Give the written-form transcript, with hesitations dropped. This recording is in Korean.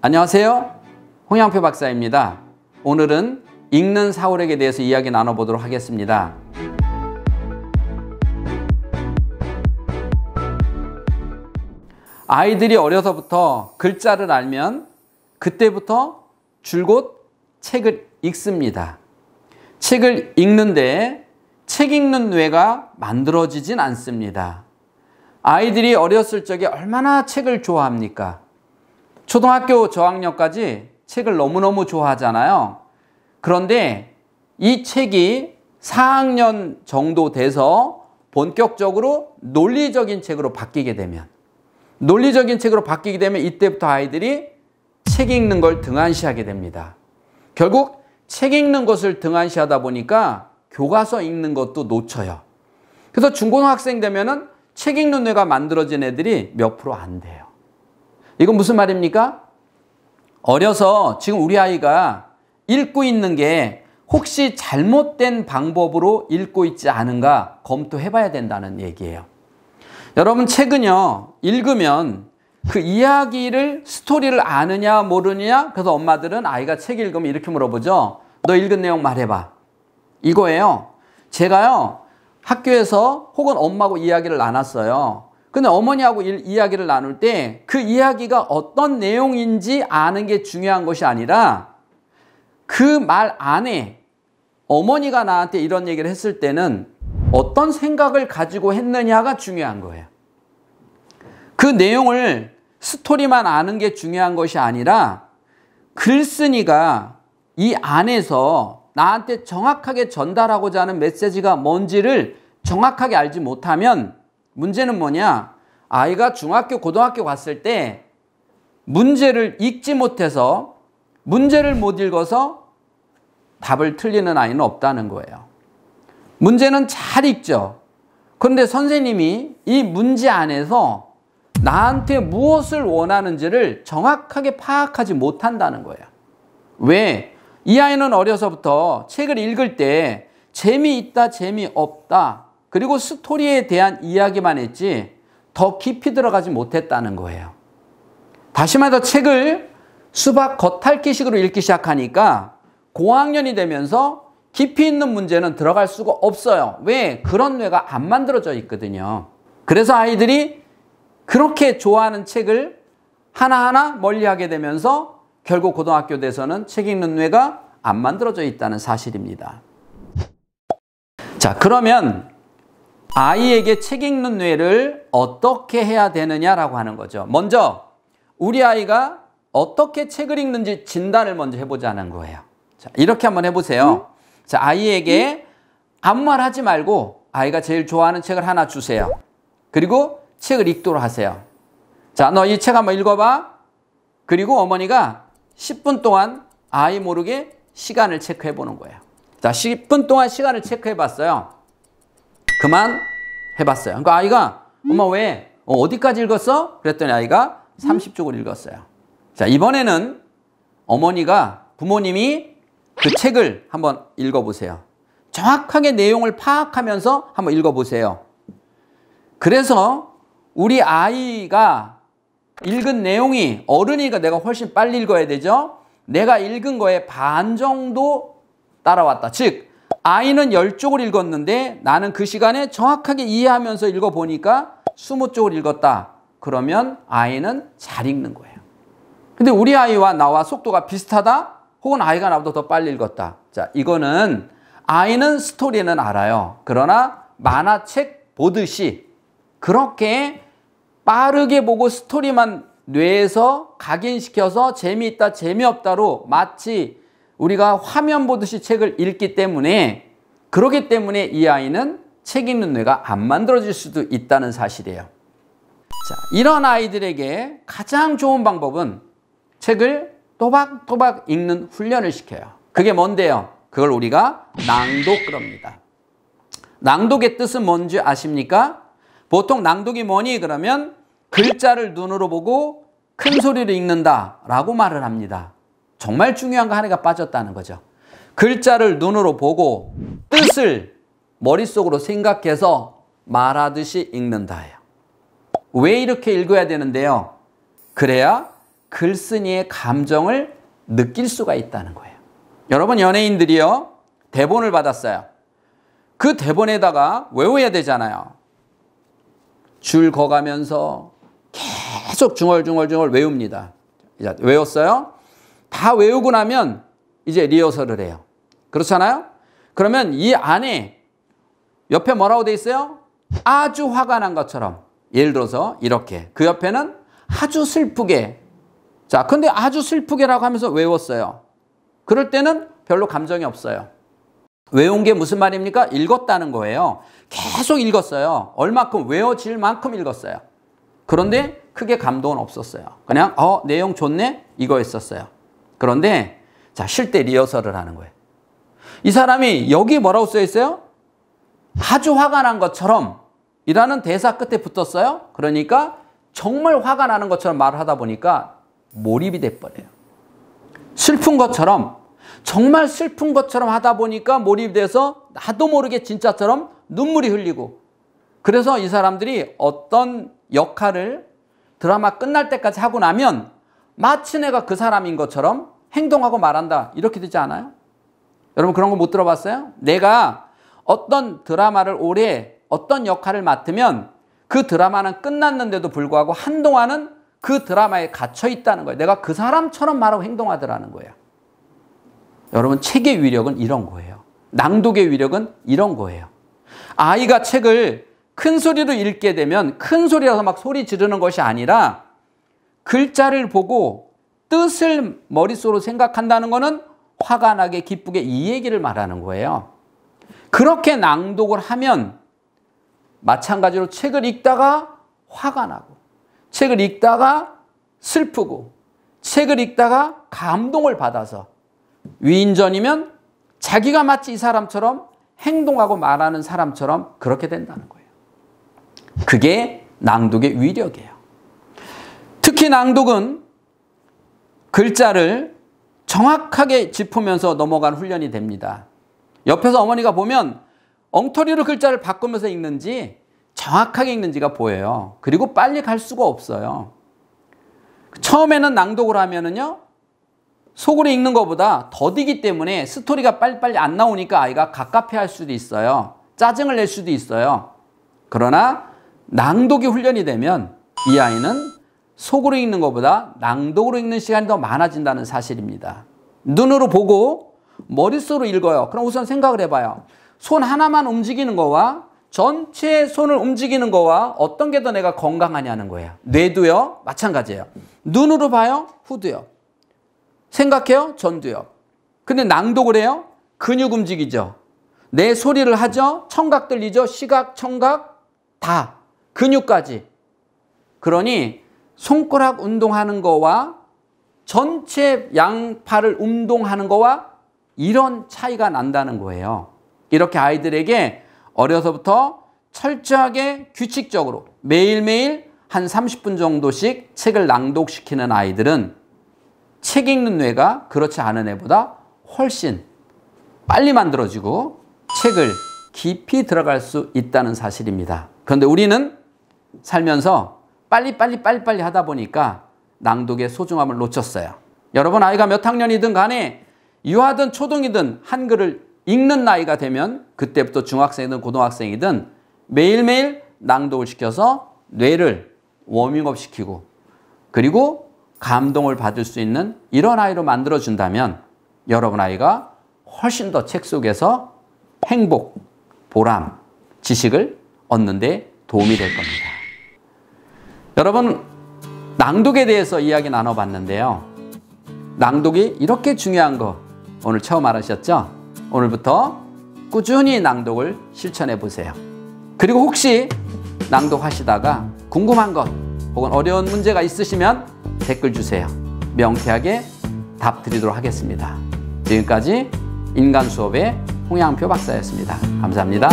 안녕하세요. 홍양표 박사입니다. 오늘은 읽는 사울에게 대해서 이야기 나눠보도록 하겠습니다. 아이들이 어려서부터 글자를 알면 그때부터 줄곧 책을 읽습니다. 책을 읽는데 책 읽는 뇌가 만들어지진 않습니다. 아이들이 어렸을 적에 얼마나 책을 좋아합니까? 초등학교 저학년까지 책을 너무너무 좋아하잖아요. 그런데 이 책이 4학년 정도 돼서 본격적으로 논리적인 책으로 바뀌게 되면 이때부터 아이들이 책 읽는 걸 등한시하게 됩니다. 결국 책 읽는 것을 등한시하다 보니까 교과서 읽는 것도 놓쳐요. 그래서 중고등학생 되면은 책 읽는 뇌가 만들어진 애들이 몇 프로 안 돼요. 이건 무슨 말입니까? 어려서 지금 우리 아이가 읽고 있는 게 혹시 잘못된 방법으로 읽고 있지 않은가 검토해 봐야 된다는 얘기예요. 여러분, 책은요, 읽으면 그 이야기를, 스토리를 아느냐 모르느냐. 그래서 엄마들은 아이가 책 읽으면 이렇게 물어보죠. 너 읽은 내용 말해봐. 이거예요. 제가요, 학교에서 혹은 엄마하고 이야기를 나눴어요. 근데 어머니하고 이야기를 나눌 때 그 이야기가 어떤 내용인지 아는 게 중요한 것이 아니라 그 말 안에 어머니가 나한테 이런 얘기를 했을 때는 어떤 생각을 가지고 했느냐가 중요한 거예요. 그 내용을, 스토리만 아는 게 중요한 것이 아니라 글쓴이가 이 안에서 나한테 정확하게 전달하고자 하는 메시지가 뭔지를 정확하게 알지 못하면 문제는 뭐냐? 아이가 중학교, 고등학교 갔을 때 문제를 읽지 못해서, 문제를 못 읽어서 답을 틀리는 아이는 없다는 거예요. 문제는 잘 읽죠. 그런데 선생님이 이 문제 안에서 나한테 무엇을 원하는지를 정확하게 파악하지 못한다는 거예요. 왜? 이 아이는 어려서부터 책을 읽을 때 재미있다, 재미없다, 그리고 스토리에 대한 이야기만 했지 더 깊이 들어가지 못했다는 거예요. 다시 말해서 책을 수박 겉핥기식으로 읽기 시작하니까 고학년이 되면서 깊이 있는 문제는 들어갈 수가 없어요. 왜? 그런 뇌가 안 만들어져 있거든요. 그래서 아이들이 그렇게 좋아하는 책을 하나하나 멀리하게 되면서 결국 고등학교 돼서는 책 읽는 뇌가 안 만들어져 있다는 사실입니다. 자, 그러면 아이에게 책 읽는 뇌를 어떻게 해야 되느냐라고 하는 거죠. 먼저 우리 아이가 어떻게 책을 읽는지 진단을 먼저 해보자는 거예요. 자, 이렇게 한번 해보세요. 자, 아이에게 아무 말 하지 말고 아이가 제일 좋아하는 책을 하나 주세요. 그리고 책을 읽도록 하세요. 자, 너 이 책 한번 읽어봐. 그리고 어머니가 10분 동안 아이 모르게 시간을 체크해 보는 거예요. 자, 10분 동안 시간을 체크해 봤어요. 그만 해봤어요. 그러니까 아이가 엄마 왜? 어디까지 읽었어? 그랬더니 아이가 30쪽을 읽었어요. 자, 이번에는 어머니가, 부모님이 그 책을 한번 읽어보세요. 정확하게 내용을 파악하면서 한번 읽어보세요. 그래서 우리 아이가 읽은 내용이, 어른이니까 내가 훨씬 빨리 읽어야 되죠. 내가 읽은 거에 반 정도 따라왔다. 즉 아이는 10쪽을 읽었는데 나는 그 시간에 정확하게 이해하면서 읽어보니까 20쪽을 읽었다. 그러면 아이는 잘 읽는 거예요. 근데 우리 아이와 나와 속도가 비슷하다? 혹은 아이가 나보다 더 빨리 읽었다. 자, 이거는 아이는 스토리는 알아요. 그러나 만화책 보듯이 그렇게 빠르게 보고 스토리만 뇌에서 각인시켜서 재미있다, 재미없다로 마치 우리가 화면 보듯이 책을 읽기 때문에, 그렇기 때문에 이 아이는 책 읽는 뇌가 안 만들어질 수도 있다는 사실이에요. 자, 이런 아이들에게 가장 좋은 방법은 책을 또박또박 읽는 훈련을 시켜요. 그게 뭔데요? 그걸 우리가 낭독 그럽니다. 낭독의 뜻은 뭔지 아십니까? 보통 낭독이 뭐니? 그러면 글자를 눈으로 보고 큰 소리로 읽는다라고 말을 합니다. 정말 중요한 거 하나가 빠졌다는 거죠. 글자를 눈으로 보고 뜻을 머릿속으로 생각해서 말하듯이 읽는다예요. 왜 이렇게 읽어야 되는데요? 그래야 글쓴이의 감정을 느낄 수가 있다는 거예요. 여러분, 연예인들이요, 대본을 받았어요. 그 대본에다가 외워야 되잖아요. 줄 거가면서 계속 중얼중얼 외웁니다. 이제 외웠어요? 다 외우고 나면 이제 리허설을 해요. 그렇잖아요? 그러면 이 안에 옆에 뭐라고 돼 있어요? 아주 화가 난 것처럼. 예를 들어서 이렇게. 그 옆에는 아주 슬프게. 자, 근데 아주 슬프게라고 하면서 외웠어요. 그럴 때는 별로 감정이 없어요. 외운 게 무슨 말입니까? 읽었다는 거예요. 계속 읽었어요. 얼마큼 외워질 만큼 읽었어요. 그런데 크게 감동은 없었어요. 그냥 내용 좋네? 이거였었어요. 그런데 자, 쉴 때 리허설을 하는 거예요. 이 사람이 여기 뭐라고 써 있어요? 아주 화가 난 것처럼 이라는 대사 끝에 붙었어요. 그러니까 정말 화가 나는 것처럼 말을 하다 보니까 몰입이 돼버려요. 슬픈 것처럼, 정말 슬픈 것처럼 하다 보니까 몰입돼서 나도 모르게 진짜처럼 눈물이 흘리고, 그래서 이 사람들이 어떤 역할을 드라마 끝날 때까지 하고 나면 마치 내가 그 사람인 것처럼 행동하고 말한다, 이렇게 되지 않아요? 여러분, 그런 거 못 들어봤어요? 내가 어떤 드라마를 오래 어떤 역할을 맡으면 그 드라마는 끝났는데도 불구하고 한동안은 그 드라마에 갇혀 있다는 거예요. 내가 그 사람처럼 말하고 행동하더라는 거예요. 여러분, 책의 위력은 이런 거예요. 낭독의 위력은 이런 거예요. 아이가 책을 큰 소리로 읽게 되면 큰 소리라서 막 소리 지르는 것이 아니라 글자를 보고 뜻을 머릿속으로 생각한다는 것은 화가 나게 기쁘게 이 얘기를 말하는 거예요. 그렇게 낭독을 하면 마찬가지로 책을 읽다가 화가 나고, 책을 읽다가 슬프고, 책을 읽다가 감동을 받아서 위인전이면 자기가 마치 이 사람처럼 행동하고 말하는 사람처럼 그렇게 된다는 거예요. 그게 낭독의 위력이에요. 특히 낭독은 글자를 정확하게 짚으면서 넘어가는 훈련이 됩니다. 옆에서 어머니가 보면 엉터리로 글자를 바꾸면서 읽는지 정확하게 읽는지가 보여요. 그리고 빨리 갈 수가 없어요. 처음에는 낭독을 하면은요, 속으로 읽는 것보다 더디기 때문에 스토리가 빨리빨리 안 나오니까 아이가 갑갑해할 수도 있어요. 짜증을 낼 수도 있어요. 그러나 낭독이 훈련이 되면 이 아이는 속으로 읽는 것보다 낭독으로 읽는 시간이 더 많아진다는 사실입니다. 눈으로 보고 머릿속으로 읽어요. 그럼 우선 생각을 해봐요. 손 하나만 움직이는 거와 전체 손을 움직이는 거와 어떤 게 더 내가 건강하냐는 거예요. 뇌도요, 마찬가지예요. 눈으로 봐요, 후도요. 생각해요, 전도요. 근데 낭독을 해요, 근육 움직이죠. 내 소리를 하죠, 청각 들리죠, 시각, 청각 다, 근육까지. 그러니 손가락 운동하는 거와 전체 양팔을 운동하는 거와 이런 차이가 난다는 거예요. 이렇게 아이들에게 어려서부터 철저하게 규칙적으로 매일매일 한 30분 정도씩 책을 낭독시키는 아이들은 책 읽는 뇌가 그렇지 않은 애보다 훨씬 빨리 만들어지고 책을 깊이 들어갈 수 있다는 사실입니다. 그런데 우리는 살면서 빨리 하다 보니까 낭독의 소중함을 놓쳤어요. 여러분, 아이가 몇 학년이든 간에 유아든 초등이든 한글을 읽는 나이가 되면 그때부터 중학생이든 고등학생이든 매일매일 낭독을 시켜서 뇌를 워밍업 시키고 그리고 감동을 받을 수 있는 이런 아이로 만들어준다면 여러분 아이가 훨씬 더 책 속에서 행복, 보람, 지식을 얻는 데 도움이 될 겁니다. 여러분, 낭독에 대해서 이야기 나눠봤는데요. 낭독이 이렇게 중요한 거 오늘 처음 알으셨죠? 오늘부터 꾸준히 낭독을 실천해 보세요. 그리고 혹시 낭독하시다가 궁금한 것 혹은 어려운 문제가 있으시면 댓글 주세요. 명쾌하게 답 드리도록 하겠습니다. 지금까지 인간수업의 홍양표 박사였습니다. 감사합니다.